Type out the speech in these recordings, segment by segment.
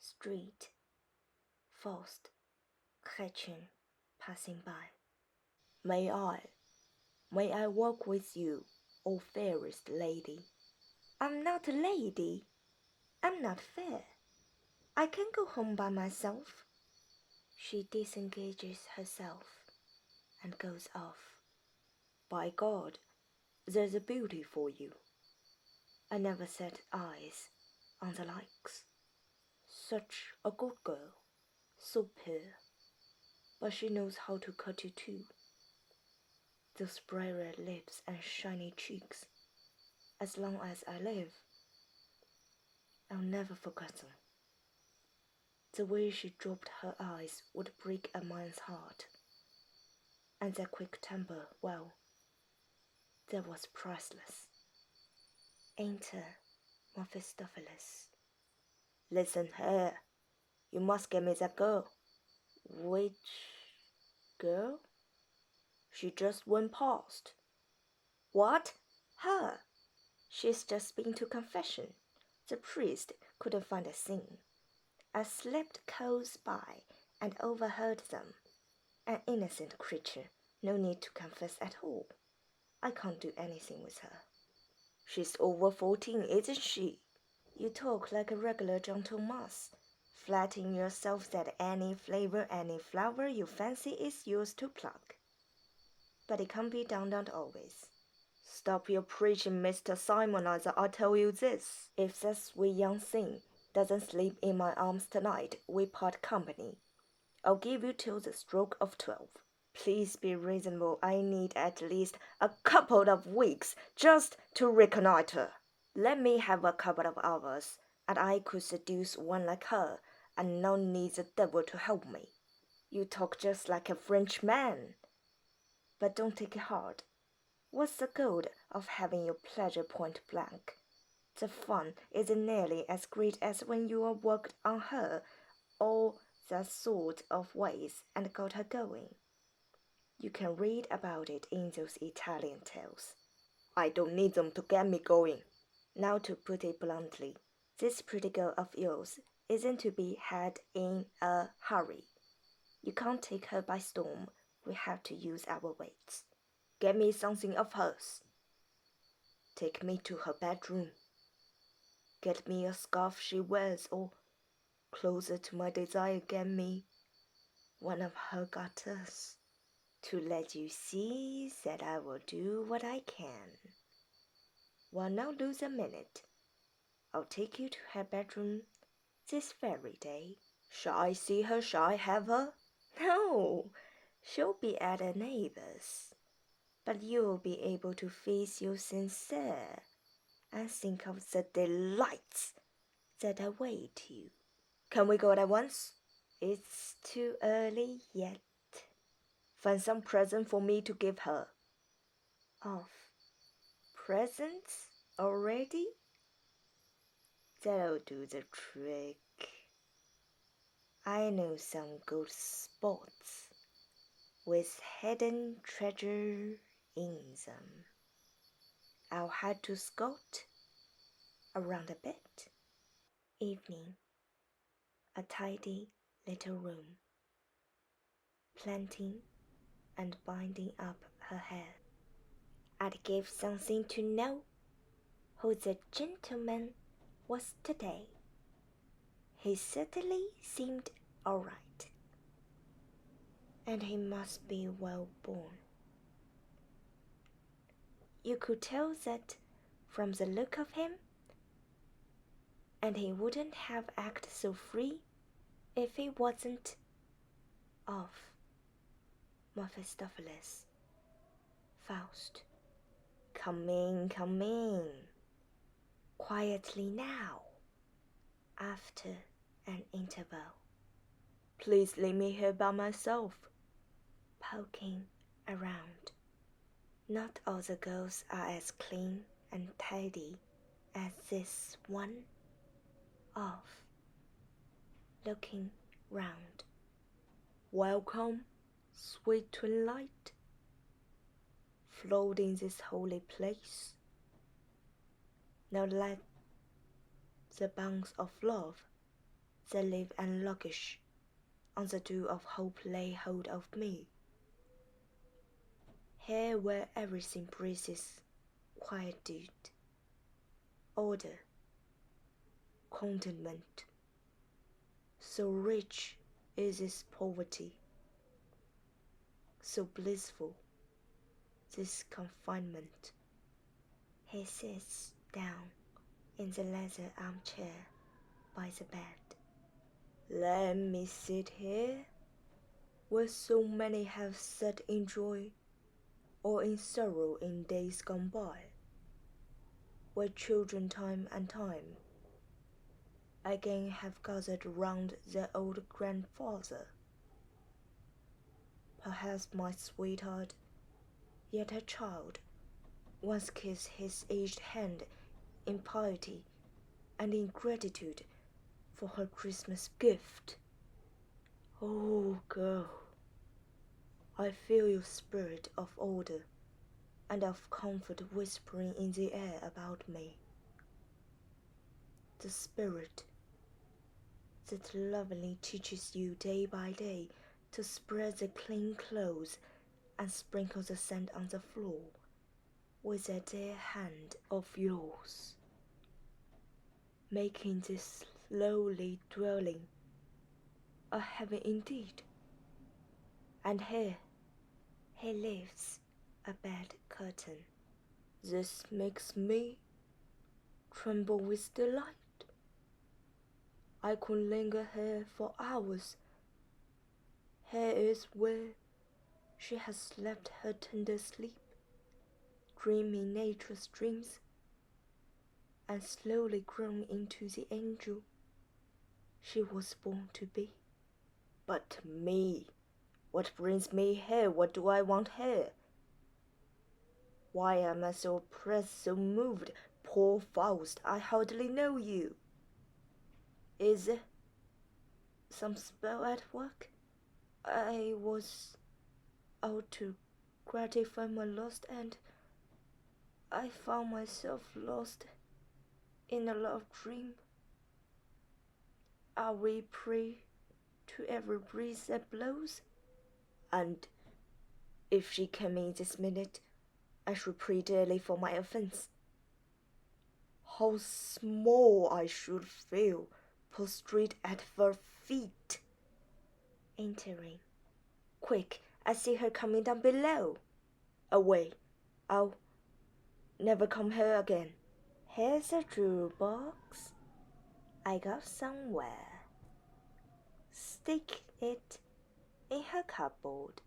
Street. FAUST. Gretchen, passing by. May I walk with you, O fairest lady? I'm not a lady. I'm not fair. I can go home by myself. She disengages herself and goes off. By God, there's a beauty for you. I never set eyes on the likes. Such a good girl, so pure. But she knows how to cut you too. Those bright red lips and shiny cheeks. As long as I live, I'll never forget them. The way she dropped her eyes would break a man's heart. And that quick temper, well, that was priceless. Enter Mephistopheles. Listen here, you must get me that girl. Which girl? She just went past. What? Her? She's just been to confession. The priest couldn't find a thing. I slept close by and overheard them. An innocent creature, no need to confess at all. I can't do anything with her. She's over 14, isn't she? You talk like a regular gentleman, flattering yourself that any flavor, any flower you fancy is yours to pluck. But it can't be done not always. Stop your preaching, Mr. Simonizer, I'll tell you this. If that sweet young thing doesn't sleep in my arms tonight, we part company. I'll give you till the stroke of 12. Please be reasonable. I need at least a couple of weeks just to reconnoiter. Let me have a couple of hours, and I could seduce one like her, and no need the devil to help me. You talk just like a Frenchman. But don't take it hard. What's the good of having your pleasure point blank? The fun isn't nearly as great as when you are worked on her all that sort of ways and got her going. You can read about it in those Italian tales. I don't need them to get me going. Now, to put it bluntly, this pretty girl of yours isn't to be had in a hurry. You can't take her by storm. We have to use our wits. Get me something of hers. Take me to her bedroom. Get me a scarf she wears, or, closer to my desire, get me one of her garters, to let you see that I will do what I can. Well, now lose a minute. I'll take you to her bedroom this very day. Shall I see her? Shall I have her? No, she'll be at a neighbour's. But you'll be able to face your sincere and think of the delights that await you. Can we go at once? It's too early yet. Find some present for me to give her. Off. Presents already? That'll do the trick. I know some good spots with hidden treasure in them. I'll have to scout around a bit. Evening. A tidy little room. Planting and binding up her hair. I'd give something to know who the gentleman was today. He certainly seemed all right. And he must be well born. You could tell that from the look of him, and he wouldn't have acted so free if he wasn't of Mephistopheles. Faust. Come in, come in. Quietly now. After an interval. Please leave me here by myself. Poking around. Not all the girls are as clean and tidy as this one. Off. Looking round. Welcome, sweet twilight. Float in this holy place. Now let the bonds of love the live and sluggish, on the dew of hope lay hold of me. Here where everything breathes quietude, order, contentment. So rich is this poverty, so blissful this confinement. He sits down in the leather armchair by the bed. Let me sit here, where so many have sat in joy or in sorrow in days gone by, where children time and time again have gathered round their old grandfather. Perhaps my sweetheart, yet a child, once kissed his aged hand in piety and in gratitude for her Christmas gift. Oh, girl, I feel your spirit of order and of comfort whispering in the air about me. The spirit that lovingly teaches you day by day to spread the clean clothes and sprinkle the sand on the floor with that dear hand of yours, making this lowly dwelling a heaven indeed. And here he lifts a bed curtain. This makes me tremble with delight. I could linger here for hours. Here is where she has slept her tender sleep, dreaming nature's dreams, and slowly grown into the angel she was born to be. But me, what brings me here? What do I want here? Why am I so oppressed, so moved? Poor Faust, I hardly know you. Is there some spell at work? I was out to gratify my lust, and I found myself lost in a love dream. Are we prey to every breeze that blows? And if she came in this minute, I should pray dearly for my offense. How small I should feel, prostrate at her feet. Entering. Quick, I see her coming down below. Away, I'll never come here again. Here's a jewel box I got somewhere. Stick it in her cupboard.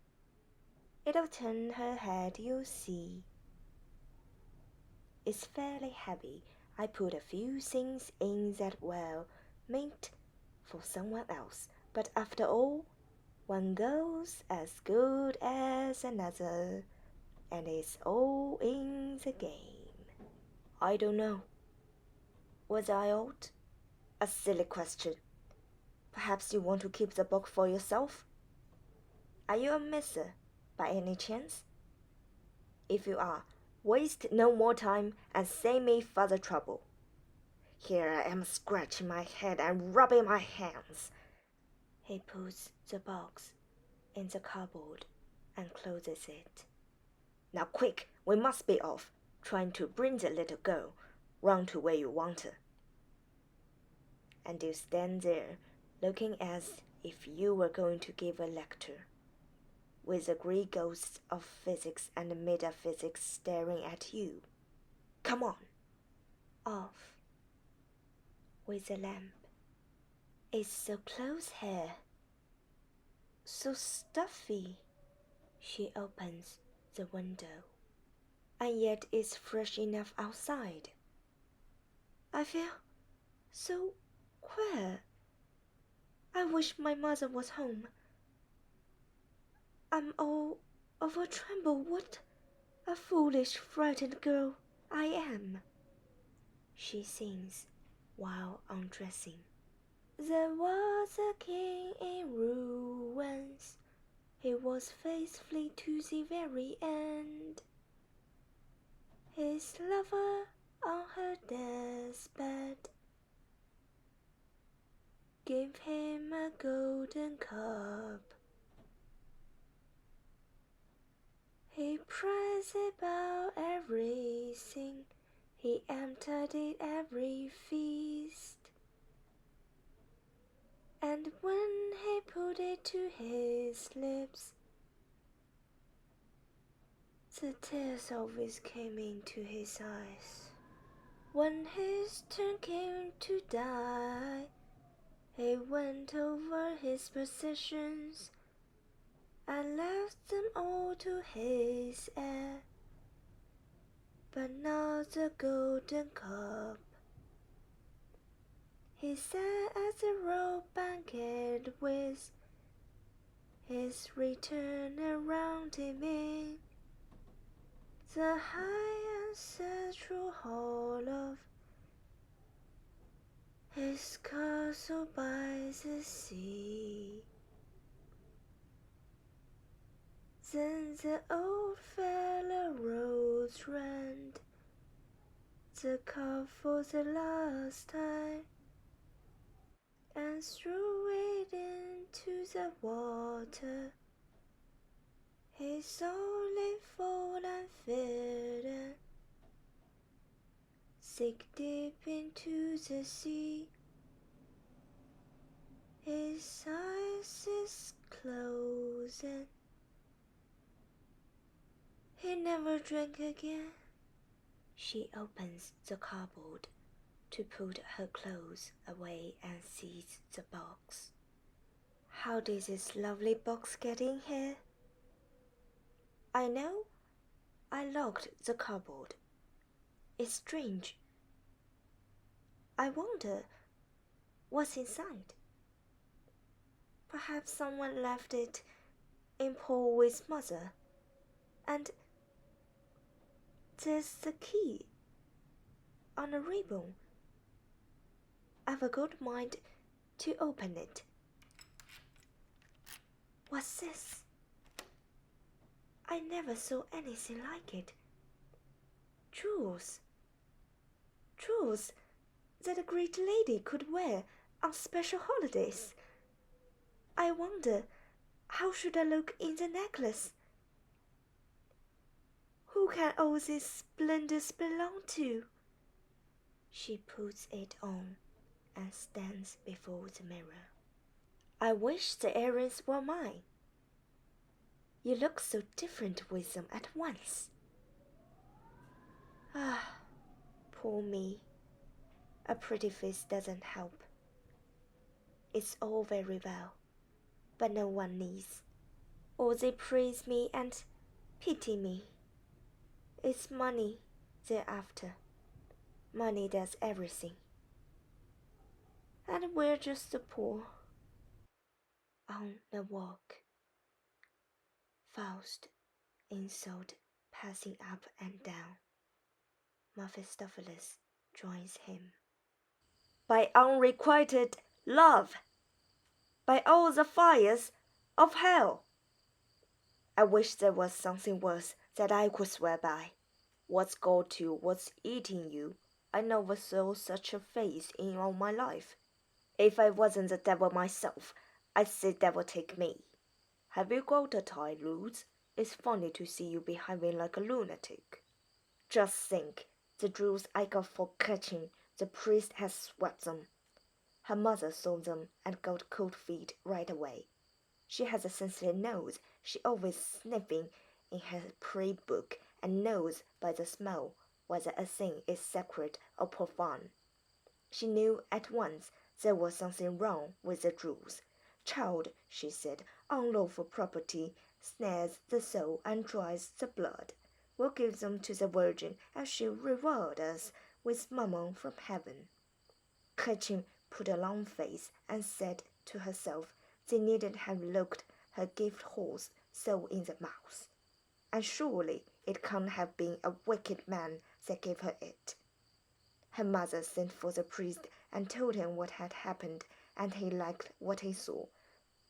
It'll turn her head, you'll see. It's fairly heavy. I put a few things in that were meant for someone else, but after all, one goes as good as another, and it's all in the game. I don't know whether I ought. A silly question. Perhaps you want to keep the book for yourself? Are you a misser, by any chance? If you are, waste no more time and save me further trouble. Here I am scratching my head and rubbing my hands. He puts the box in the cupboard and closes it. Now quick, we must be off, trying to bring the little girl round to where you want her. And you stand there, looking as if you were going to give a lecture, with the grey ghosts of physics and metaphysics staring at you. Come on. Off with the lamp. It's so close here, so stuffy. She opens the window, and yet it's fresh enough outside. I feel so queer. I wish my mother was home. I'm all of a tremble. What a foolish, frightened girl I am, she sings while undressing. There was a king in ruins. He was faithful to the very end. His lover on her deathbed gave him a golden cup. He praised about everything, he emptied it every feast. And when he put it to his lips, the tears always came into his eyes. When his turn came to die, he went over his possessions and left them all to his heir, but not the golden cup. He sat at the royal banquet with his return around him in the high ancestral hall of his castle by the sea. Then the old fellow rose round the cup for the last time and threw it into the water. His soul lay full and filled and sank deep into the sea. His eyes is closed and he never drank again. She opens the cupboard to put her clothes away and sees the box. How did this lovely box get in here? I know I locked the cupboard. It's strange. I wonder what's inside. Perhaps someone left it in Paul's mother, and there's the key on a ribbon. I've a good mind to open it. What's this? I never saw anything like it. Jewels. Jewels that a great lady could wear on special holidays. I wonder, how should I look in the necklace? Who can all these splendors belong to? She puts it on and stands before the mirror. I wish the earrings were mine. You look so different with them at once. Ah, poor me. A pretty face doesn't help. It's all very well, but no one needs. Or they praise me and pity me. It's money they're after. Money does everything. And we're just the poor. On the walk, Faust, insult passing up and down. Mephistopheles joins him. By unrequited love, by all the fires of hell. I wish there was something worse that I could swear by. What's got to what's eating you? I never saw such a face in all my life. If I wasn't the devil myself, I'd say devil take me. Have you got a tie loose? It's funny to see you behaving like a lunatic. Just think, the jewels I got for catching, the priest has swept them. Her mother saw them and got cold feet right away. She has a sensitive nose. She always sniffing in her prayer book and knows by the smell whether a thing is sacred or profane. She knew at once there was something wrong with the jewels. Child, she said, unlawful property snares the soul and dries the blood. We'll give them to the Virgin, and she'll reward us with mammon from heaven. Ketchum put a long face and said to herself, they needn't have looked her gift horse so in the mouth. And surely it can't have been a wicked man that gave her it. Her mother sent for the priest and told him what had happened, and he liked what he saw.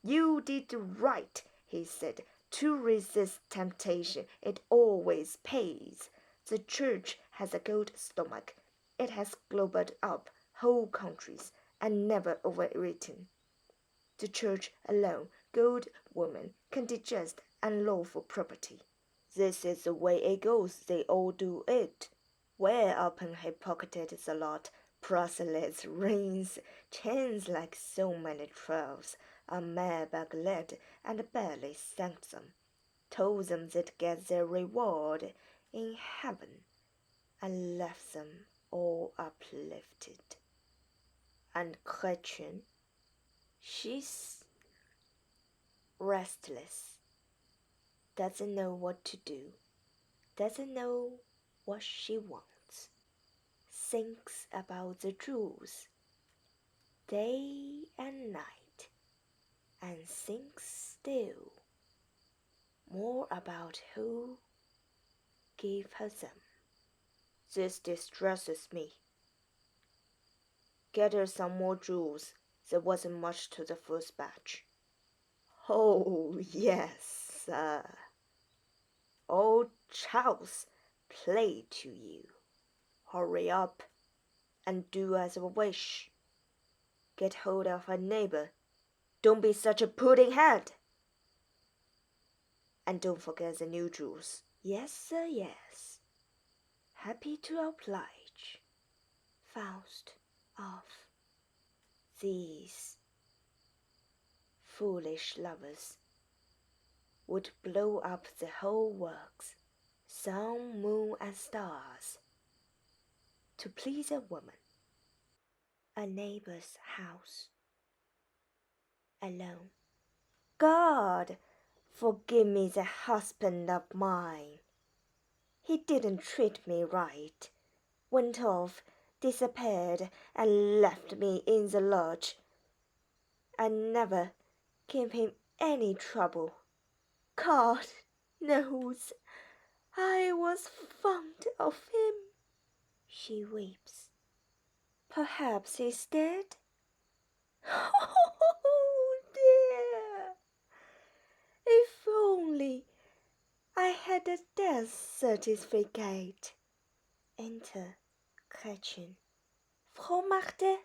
You did right, he said, to resist temptation. It always pays. The church has a good stomach. It has gobbled up whole countries, and never overwritten. The church alone, good woman, can digest unlawful property. This is the way it goes, they all do it. Where upon he pocketed the lot, proselytes, rings, chains like so many trolls, a mailbag led, and barely thanked them, told them they'd get their reward in heaven, and left them all uplifted. And Gretchen, she's restless, doesn't know what to do, doesn't know what she wants, thinks about the jewels day and night, and thinks still more about who gave her them. This distresses me. Get her some more jewels. There wasn't much to the first batch. Oh, yes, sir. Old Charles, play to you. Hurry up and do as I wish. Get hold of her neighbor. Don't be such a pudding head. And don't forget the new jewels. Yes, sir, yes. Happy to oblige. Faust off. These foolish lovers would blow up the whole works, sun, moon, and stars, to please a woman. A neighbor's house. Alone. God, forgive me the husband of mine. He didn't treat me right. Went off, disappeared, and left me in the lurch. I never gave him any trouble. God knows I was fond of him. She weeps. Perhaps he's dead? Oh, dear! If only I had a death certificate. Enter Gretchen. Frau Marthe?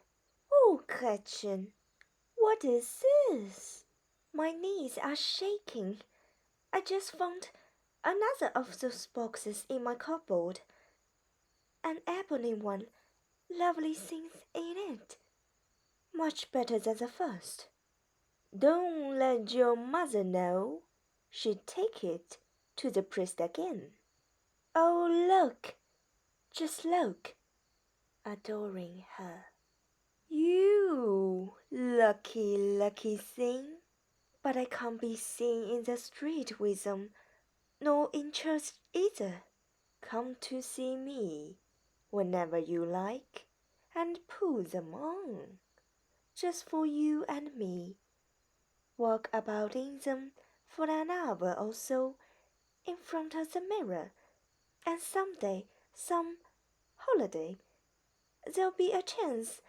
Oh, Gretchen, what is this? My knees are shaking. I just found another of those boxes in my cupboard. An ebony one, lovely things in it. Much better than the first. Don't let your mother know. She'd take it to the priest again. Oh, look, just look, adoring her. You lucky, lucky thing. But I can't be seen in the street with them, nor in church either. Come to see me whenever you like, and put them on, just for you and me. Walk about in them for an hour or so in front of the mirror, and someday, some holiday, there'll be a chance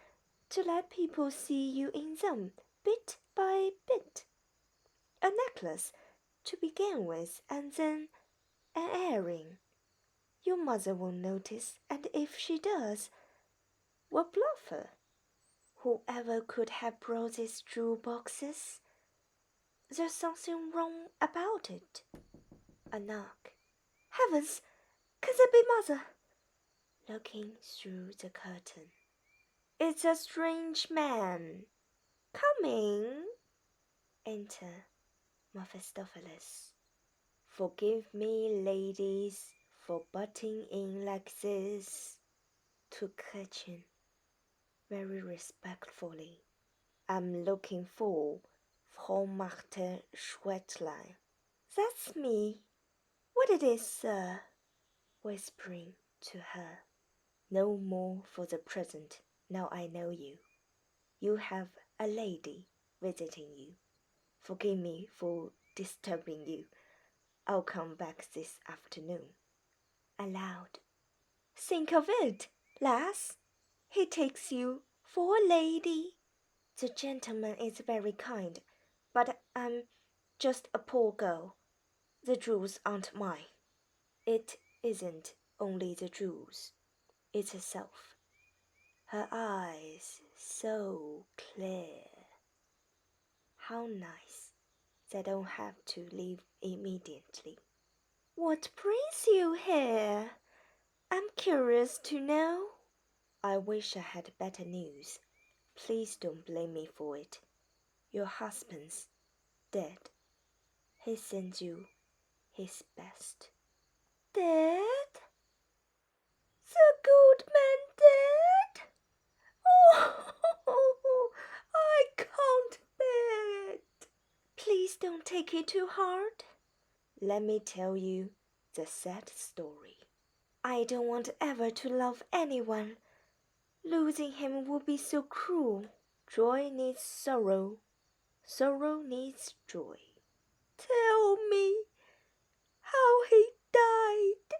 to let people see you in them bit by bit. A necklace to begin with, and then an earring. Your mother won't notice, and if she does, we'll bluff her. Whoever could have brought these jewel boxes? There's something wrong about it. A knock. Heavens! Can that be Mother? Looking through the curtain. It's a strange man. Coming. Enter Mephistopheles. Forgive me, ladies, for butting in like this. To Gretchen, very respectfully. I'm looking for Frau Marthe Schwetlein. That's me. What it is, sir? Whispering to her. No more for the present, now I know you. You have a lady visiting you. Forgive me for disturbing you. I'll come back this afternoon. Aloud. Think of it, lass. He takes you for a lady. The gentleman is very kind, but I'm just a poor girl. The jewels aren't mine. It isn't only the jewels. It's herself. her eyes so clear. How nice. They don't have to leave immediately. What brings you here? I'm curious to know. I wish I had better news. Please don't blame me for it. Your husband's dead. He sends you his best. Dead? The good man dead? Oh, I can't bear it. Please don't take it too hard. Let me tell you the sad story. I don't want ever to love anyone. Losing him would be so cruel. Joy needs sorrow. Sorrow needs joy. Tell me how he died.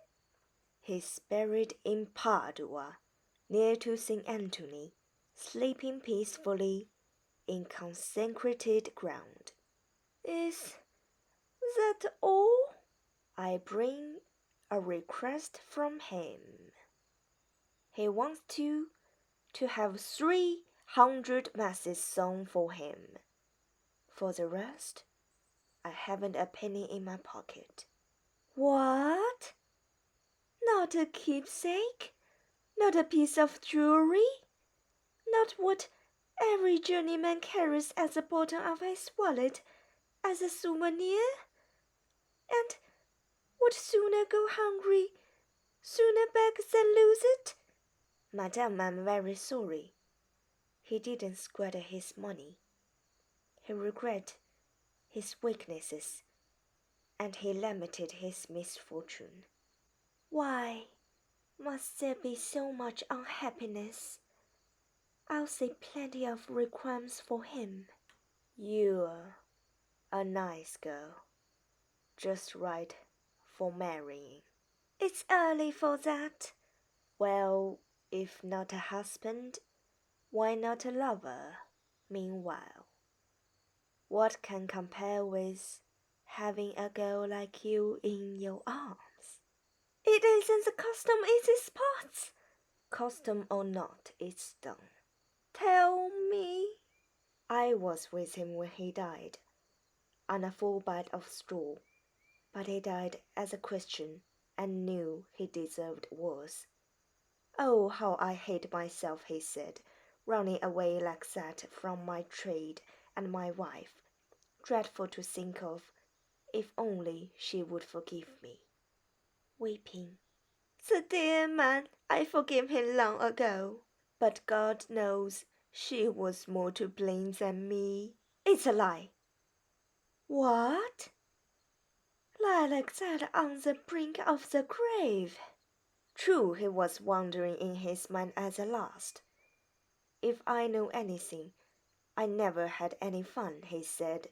He's buried in Padua, near to St. Anthony, sleeping peacefully in consecrated ground. Is that all? I bring a request from him. He wants to have 300 masses sung for him. For the rest, I haven't a penny in my pocket. What? Not a keepsake? Not a piece of jewelry? Not what every journeyman carries at the bottom of his wallet as a souvenir? And would sooner go hungry, sooner beg than lose it? Madame, I'm very sorry. He didn't squander his money. He regretted his weaknesses, and he lamented his misfortune. Why must there be so much unhappiness? I'll say plenty of requiems for him. You're a nice girl, just right for marrying. It's early for that. Well, if not a husband, why not a lover? Meanwhile, what can compare with having a girl like you in your arms? It isn't the custom, it's its parts. Custom or not, it's done. Tell me. I was with him when he died, on a full bed of straw, but he died as a Christian and knew he deserved worse. Oh, how I hate myself, he said, running away like that from my trade and my wife. Dreadful to think of, if only she would forgive me. Weeping. The dear man, I forgave him long ago. But God knows she was more to blame than me. It's a lie. What? Lie like that on the brink of the grave? True, he was wondering in his mind at the last. If I know anything, I never had any fun, he said.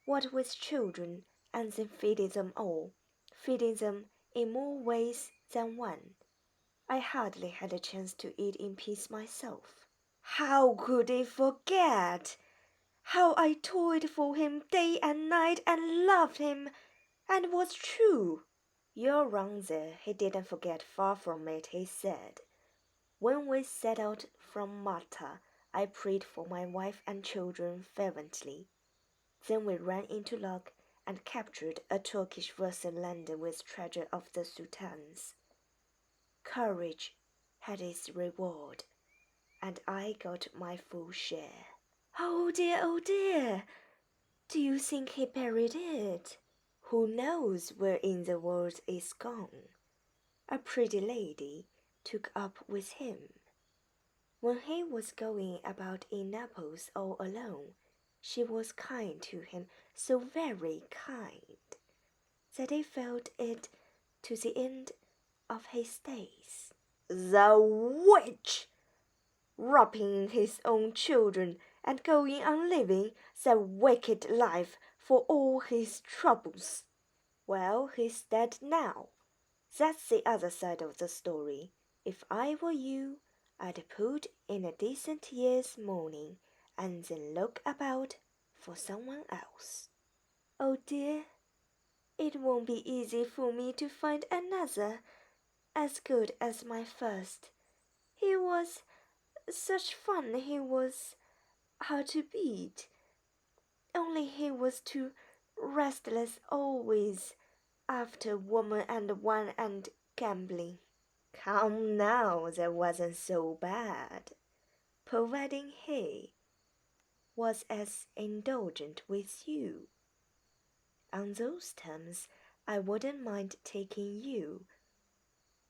What with children, and then feeding them all, feeding them in more ways than one, I hardly had a chance to eat in peace myself. How could he forget? How I toiled for him day and night and loved him, and was true. You're wrong there, he didn't forget, far from it, he said. When we set out from Malta, I prayed for my wife and children fervently. Then we ran into luck and captured a Turkish vessel laden with treasure of the Sultan's. Courage had its reward, and I got my full share. Oh dear, do you think he buried it? Who knows where in the world it's gone? A pretty lady took up with him. When he was going about in Naples all alone, she was kind to him, so very kind, that he felt it to the end of his days. The witch! Robbing his own children and going on living that wicked life for all his troubles. Well, he's dead now. That's the other side of the story. If I were you, I'd put in a decent year's mourning and then look about for someone else. Oh dear, it won't be easy for me to find another as good as my first. He was Such fun he was hard to beat. Only he was too restless always after woman and wine and gambling. Come now, that wasn't so bad, providing he was as indulgent with you. On those terms, I wouldn't mind taking you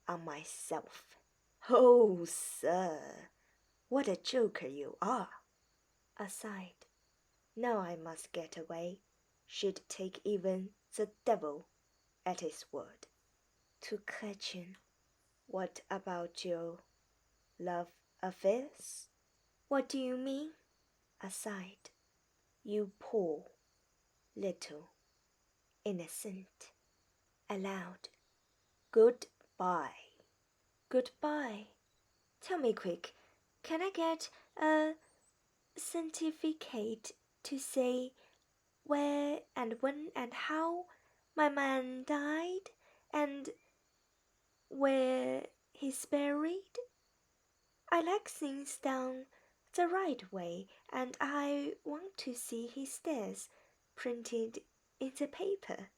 on myself. Oh, sir, what a joker you are! Aside, now I must get away. She'd take even the devil at his word. To Gretchen, what about your love affairs? What do you mean? Aside, you poor, little, innocent. Aloud, goodbye. Goodbye. Tell me quick, can I get a certificate to say where and when and how my man died and where he's buried? I like things done the right way, and I want to see his death printed in the paper.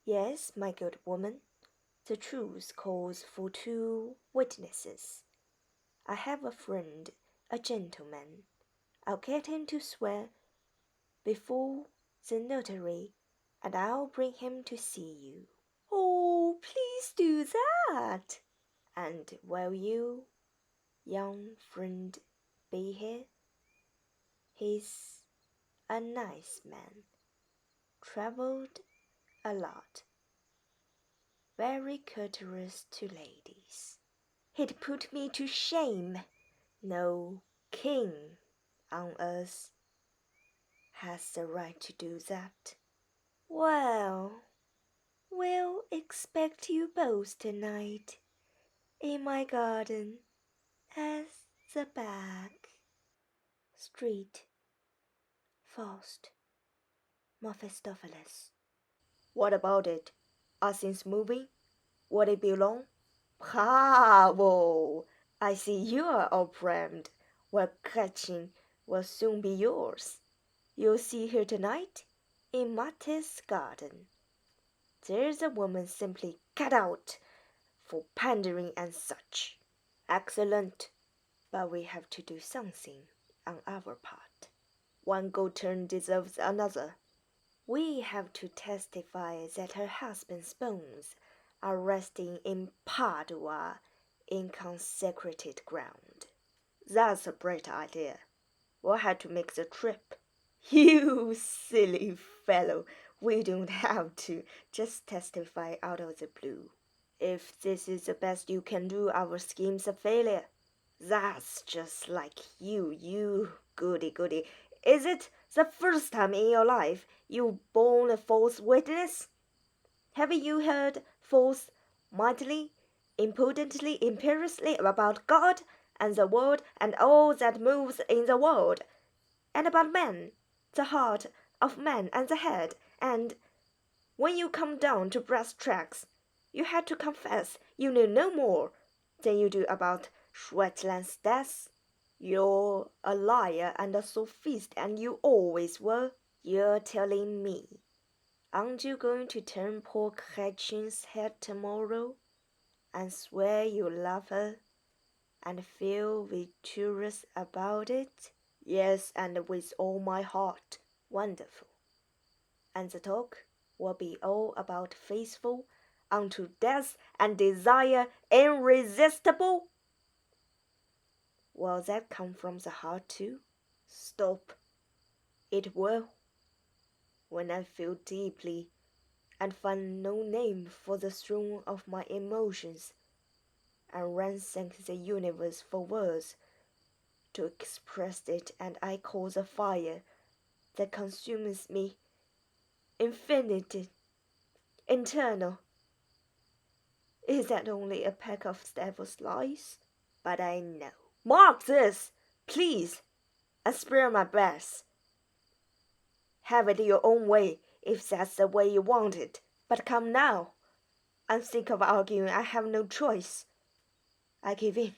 Yes, my good woman, the truth calls for 2 witnesses. I have a friend, a gentleman. I'll get him to swear before the notary, and I'll bring him to see you. Oh, please do that. And will you, young friend, be here? He's a nice man, traveled a lot, very courteous to ladies. He'd put me to shame. No king on earth has the right to do that. Well, we'll expect you both tonight in my garden as the back. Street, Faust, Mephistopheles. What about it? Are things moving? Would it be long? Bravo! I see you're all primed. Well, Gretchen will soon be yours. You'll see her tonight in Matte's garden. There's a woman simply cut out for pandering and such. Excellent, but we have to do something on our part. One good turn deserves another. We have to testify that her husband's bones are resting in Padua in consecrated ground. That's a great idea. We'll have to make the trip. You silly fellow, we don't have to just testify out of the blue. If this is the best you can do, our scheme's a failure. That's just like you goody-goody. Is it the first time in your life you've borne a false witness? Haven't you heard false mightily, impudently, imperiously about God and the world and all that moves in the world, and about man, the heart of man and the head, and when you come down to brass tacks, you had to confess you knew no more than you do about Schwetland's death. You're a liar and a sophist, and you always were. You're telling me. Aren't you going to turn poor Gretchen's head tomorrow and swear you love her and feel victorious about it? Yes, and with all my heart. Wonderful. And the talk will be all about faithful unto death and desire irresistible? Will that come from the heart too? Stop. It will. When I feel deeply and find no name for the throne of my emotions and ransack the universe for words to express it, and I call the fire that consumes me infinite, eternal. Is that only a pack of devil's lies? But I know. Mark this, please, and spare my breath. Have it your own way, if that's the way you want it. But come now. I'm sick of arguing. I have no choice. I give in.